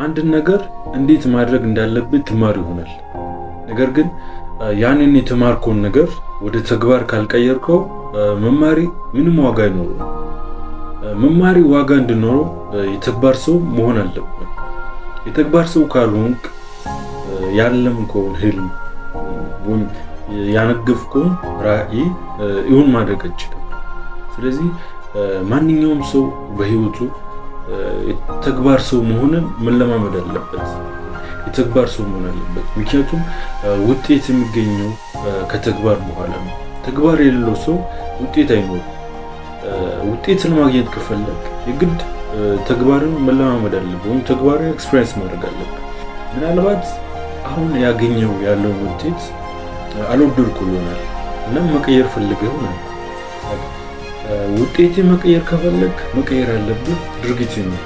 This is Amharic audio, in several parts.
አንድ ነገር እንዴት ማድረግ እንዳለብህ ትማር ይሆናል። ነገር ግን ያንን የተማርከውን ነገር ወደ ተግባር ካልቀየርከው መማሪ ምንም ዋጋ አይኖረውም። መማሪ ዋጋ እንዲኖረው የተግባር ሰው መሆን አለብን። የተግባር ሰው ካልሆንክ ያለምከውን ህልም ወይም ያነገፍከውን ራዕይ እውን ማድረግ አይችልም። ስለዚህ ማንኛውም ሰው በህይወቱ የተግባር ሰው መሆንን መለማመድ አለበት። የተግባር ሰው መሆን አለበት። ምክንያቱም ውጤት የሚገኘው ከተግባር በኋላ ነው። ተግባር የሌለው ሰው ውጤት አይኖርም። ውጤትን ማግኘት ከፈለግ የግድ ተግባርን መለማመድ አለበት፣ ወይም ተግባርን ኤክስፒሪየንስ ማድረግ አለበት። ምናልባት አሁን ያገኘው ያለውን ውጤት አልወደድኩ ይሆናል እና መቀየር ፈልገው ነው። ውጤት መቀየር ከፈለግ መቀየር ያለብህ ድርጊት ነው።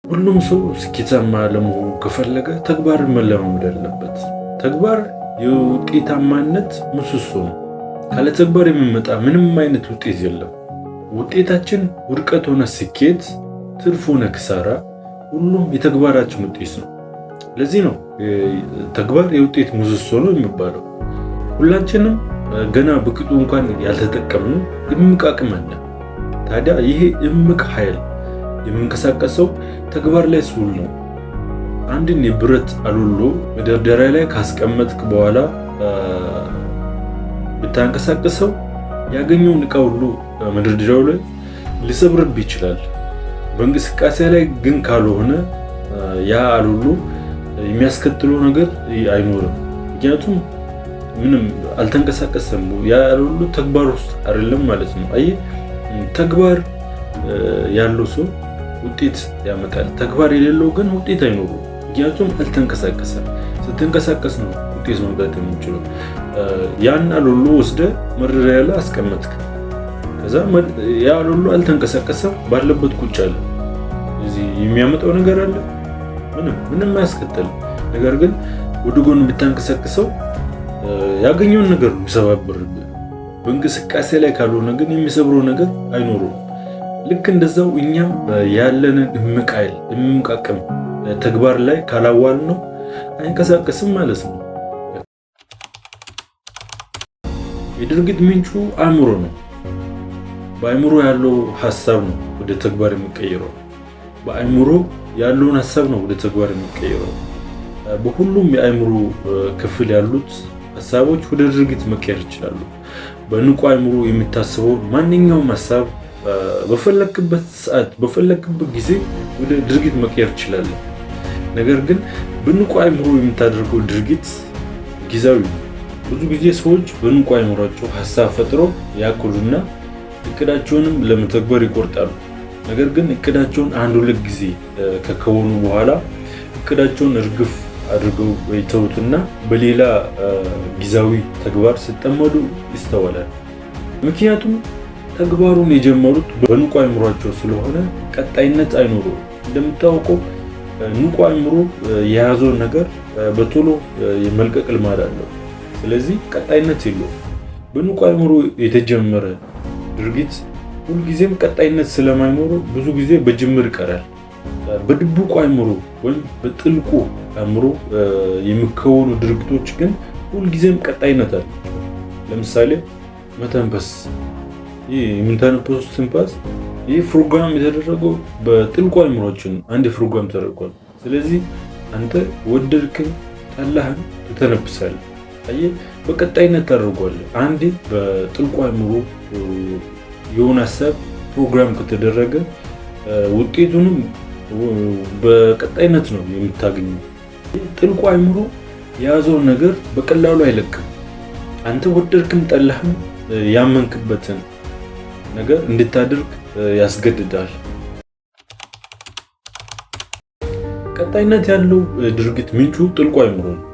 ሁሉም ሰው ስኬታማ ለመሆን ከፈለገ ተግባርን መለማመድ አለበት። ተግባር የውጤታማነት ምሰሶ ነው። ካለ ተግባር የሚመጣ ምንም አይነት ውጤት የለም። ውጤታችን ውድቀት ሆነ ስኬት፣ ትርፍ ሆነ ክሳራ፣ ሁሉም የተግባራችን ውጤት ነው። ለዚህ ነው ተግባር የውጤት ምሰሶ ነው የሚባለው። ሁላችንም ገና በቅጡ እንኳን ያልተጠቀምነው እምቅ አቅም አለ። ታዲያ ይሄ እምቅ ኃይል የሚንቀሳቀሰው ተግባር ላይ ሲውል ነው። አንድን የብረት አሉሎ መደርደሪያ ላይ ካስቀመጥክ በኋላ ብታንቀሳቀሰው ያገኘውን ዕቃ ሁሉ መደርደሪያው ላይ ሊሰብርብህ ይችላል። በእንቅስቃሴ ላይ ግን ካልሆነ ያ አሉሎ የሚያስከትለው ነገር አይኖርም። ምክንያቱም ምንም አልተንቀሳቀሰም። ያ አሉሎ ተግባር ውስጥ አይደለም ማለት ነው። አየህ፣ ተግባር ያለው ሰው ውጤት ያመጣል። ተግባር የሌለው ግን ውጤት አይኖሩም። ምክንያቱም አልተንቀሳቀሰም። ስትንቀሳቀስ ነው ውጤት ማምጣት የምንችለው። ያን አሉሎ ወስደህ መደርደሪያ ላይ አስቀመጥክ። ከዛ ያ አሉሎ አልተንቀሳቀሰም፣ ባለበት ቁጭ አለ። እዚህ የሚያመጣው ነገር አለ? ምንም አያስከትልም። ነገር ግን ወደ ጎን ብታንቀሳቅሰው ያገኘውን ነገር የሚሰባብርብህ። በእንቅስቃሴ ላይ ካልሆነ ግን የሚሰብረው ነገር አይኖረውም። ልክ እንደዛው እኛም ያለንን እምቅ ኃይል እምቅ አቅም ተግባር ላይ ካላዋል ነው አይንቀሳቀስም ማለት ነው። የድርጊት ምንጩ አእምሮ ነው። በአእምሮ ያለው ሐሳብ ነው ወደ ተግባር የሚቀየረው። በአእምሮ ያለውን ሐሳብ ነው ወደ ተግባር የሚቀየረው። በሁሉም የአእምሮ ክፍል ያሉት ሐሳቦች ወደ ድርጊት መቀየር ይችላሉ። በንቁ አእምሮ የሚታሰበው ማንኛውም ሐሳብ በፈለክበት ሰዓት በፈለክበት ጊዜ ወደ ድርጊት መቀየር ይችላል። ነገር ግን በንቁ አእምሮ የምታደርገው ድርጊት ጊዜያዊ ነው። ብዙ ጊዜ ሰዎች በንቁ አእምሯቸው ሐሳብ ፈጥረው ያቅዱና እቅዳቸውንም ለመተግበር ይቆርጣሉ። ነገር ግን እቅዳቸውን አንድ ሁለት ጊዜ ከከወኑ በኋላ እቅዳቸውን እርግፍ አድርገው ይተውትና በሌላ ጊዜያዊ ተግባር ሲጠመዱ ይስተዋላል። ምክንያቱም ተግባሩን የጀመሩት በንቁ አእምሯቸው ስለሆነ ቀጣይነት አይኖረውም። እንደምታውቀው ንቁ አእምሮ የያዘውን ነገር በቶሎ የመልቀቅ ልማድ አለው። ስለዚህ ቀጣይነት የለውም። በንቁ አእምሮ የተጀመረ ድርጊት ሁልጊዜም ቀጣይነት ስለማይኖረው ብዙ ጊዜ በጅምር ይቀራል። በድቡቁ አእምሮ ወይም በጥልቁ አእምሮ የሚከወኑ ድርጊቶች ግን ሁልጊዜም ቀጣይነት አለ። ለምሳሌ መተንፈስ፣ ይህ የምንተነፈሰው ትንፋስ ይህ ፕሮግራም የተደረገው በጥልቁ አእምሮአችን አንድ ፕሮግራም ተደርጓል። ስለዚህ አንተ ወደድክም ጠላህም ትተነፍሳለህ። አየህ፣ በቀጣይነት ታደርጓለህ። አንዴ በጥልቁ አእምሮ የሆነ ሀሳብ ፕሮግራም ከተደረገ ውጤቱንም በቀጣይነት ነው የምታገኘው። ጥልቁ አእምሮ የያዘውን ነገር በቀላሉ አይለቅም። አንተ ወደድክም ጠላህም ያመንክበትን ነገር እንድታደርግ ያስገድዳል። ቀጣይነት ያለው ድርጊት ምንጩ ጥልቁ አእምሮ ነው።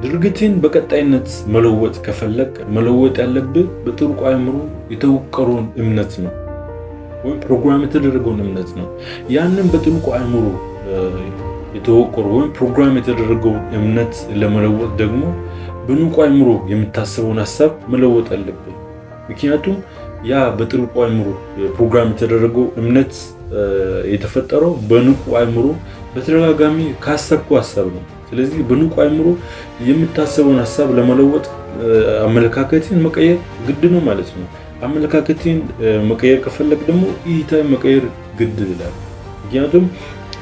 ድርጊትን በቀጣይነት መለወጥ ከፈለግ መለወጥ ያለብህ በጥልቁ አእምሮ የተወቀረውን እምነት ነው፣ ወይም ፕሮግራም የተደረገውን እምነት ነው። ያንን በጥልቁ አእምሮ የተወቀረ ወይም ፕሮግራም የተደረገውን እምነት ለመለወጥ ደግሞ በንቁ አእምሮ የምታስበውን ሐሳብ መለወጥ አለብህ። ምክንያቱም ያ በጥልቁ አእምሮ ፕሮግራም የተደረገው እምነት የተፈጠረው በንቁ አእምሮ በተደጋጋሚ ካሰብኩ ሀሳብ ነው። ስለዚህ በንቁ አእምሮ የምታስበውን ሀሳብ ለመለወጥ አመለካከትን መቀየር ግድ ነው ማለት ነው። አመለካከትን መቀየር ከፈለግ ደግሞ እይታን መቀየር ግድ ይላል። ምክንያቱም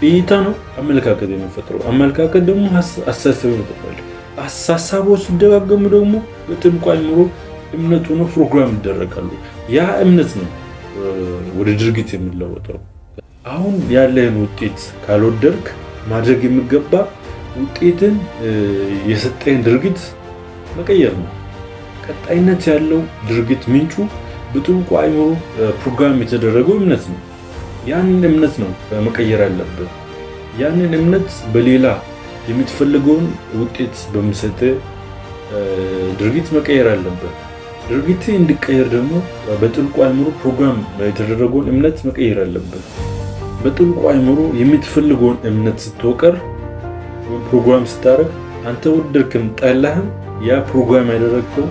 እይታ ነው አመለካከት የሚፈጥረው፣ አመለካከት ደግሞ አስተሳሰብ ይፈጥራል። አስተሳሰቦች ሲደጋገሙ ደግሞ በጥልቁ አእምሮ እምነቱ ነው ፕሮግራም ይደረጋሉ። ያ እምነት ነው ወደ ድርጊት የሚለወጠው። አሁን ያለህን ውጤት ካልወደድክ ማድረግ የሚገባ ውጤትን የሰጠህን ድርጊት መቀየር ነው። ቀጣይነት ያለው ድርጊት ምንጩ በጥልቁ አእምሮ ፕሮግራም የተደረገው እምነት ነው። ያንን እምነት ነው መቀየር አለብህ። ያንን እምነት በሌላ የምትፈልገውን ውጤት በሚሰጥህ ድርጊት መቀየር አለብህ። ድርጊት እንዲቀየር ደግሞ በጥልቁ አእምሮ ፕሮግራም የተደረገውን እምነት መቀየር አለብህ። በጥልቁ አእምሮ የምትፈልገውን እምነት ስትወቀር ፕሮግራም ስታደርግ አንተ ወደድክም ጠላህም ያ ፕሮግራም ያደረግከው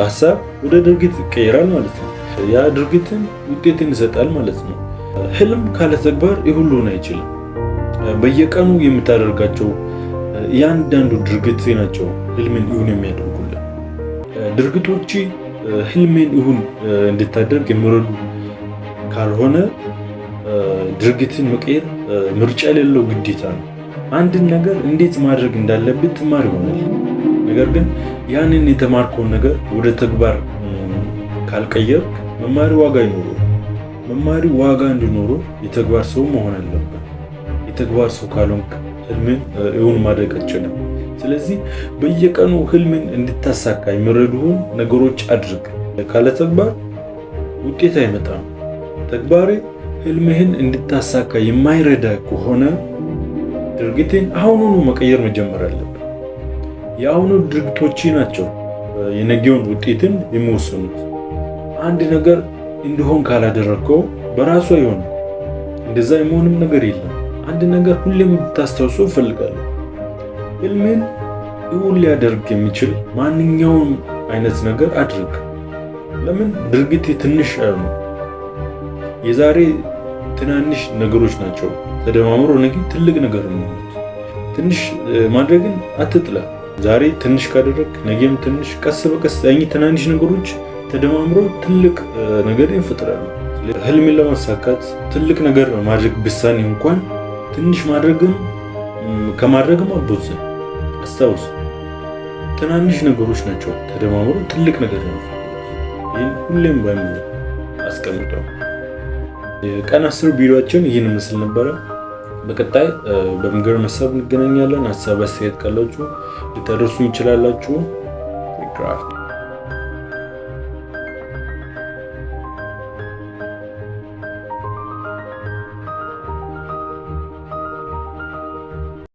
ሀሳብ ወደ ድርጊት ይቀየራል ማለት ነው። ያ ድርጊትን ውጤትን ይሰጣል ማለት ነው። ህልም ካለ ተግባር ይሁሉን አይችልም። በየቀኑ የምታደርጋቸው እያንዳንዱ ድርጊት ናቸው ህልምን ይሁን የሚያደርጉልን። ድርጊቶች ህልምን ይሁን እንድታደርግ የሚረዱ ካልሆነ ድርጊትን መቀየር ምርጫ የሌለው ግዴታ ነው። አንድን ነገር እንዴት ማድረግ እንዳለብህ ትማር ይሆናል። ነገር ግን ያንን የተማርከውን ነገር ወደ ተግባር ካልቀየርክ መማሪ ዋጋ አይኖረውም። መማሪ ዋጋ እንዲኖረው የተግባር ሰው መሆን አለበት። የተግባር ሰው ካልሆንክ ህልምን እውን ማድረግ አትችልም። ስለዚህ በየቀኑ ህልምን እንድታሳካ የሚረዱህን ነገሮች አድርግ። ካለ ተግባር ውጤት አይመጣም። ተግባር ህልምህን እንድታሳካ የማይረዳ ከሆነ ድርጊትን አሁኑኑ መቀየር መጀመር አለብን። የአሁኑ ድርጊቶች ናቸው የነገውን ውጤትን የሚወስኑት። አንድ ነገር እንዲሆን ካላደረግከው በራሱ አይሆንም። እንደዛ የመሆንም ነገር የለም። አንድ ነገር ሁሌም እንድታስታውሰው እፈልጋለሁ። ህልምን እውን ሊያደርግ የሚችል ማንኛውም አይነት ነገር አድርግ። ለምን ድርጊት ትንሽ አይሆንም። የዛሬ ትናንሽ ነገሮች ናቸው ተደማምሮ ነገ ትልቅ ነገር ነው። ትንሽ ማድረግን አትጥላ። ዛሬ ትንሽ ካደረግ ነገም ትንሽ፣ ቀስ በቀስ ትናንሽ ነገሮች ተደማምሮ ትልቅ ነገር ይፈጥራሉ። ህልምን ለማሳካት ትልቅ ነገር ማድረግ ብሳኔ እንኳን ትንሽ ማድረግም ከማድረግም አቦዝ አስታውስ። ትናንሽ ነገሮች ናቸው ተደማምሮ ትልቅ ነገር ነው። ይህን ሁሌም ባይሞላ አስቀምጠው። የቀን 10 ቪዲዮአችን ይህን ምስል ነበረ። በቀጣይ በሚገርም ሀሳብ እንገናኛለን። ሀሳብ አስተያየት ካላችሁ ልታደርሱ ይችላላችሁ። ክራፍት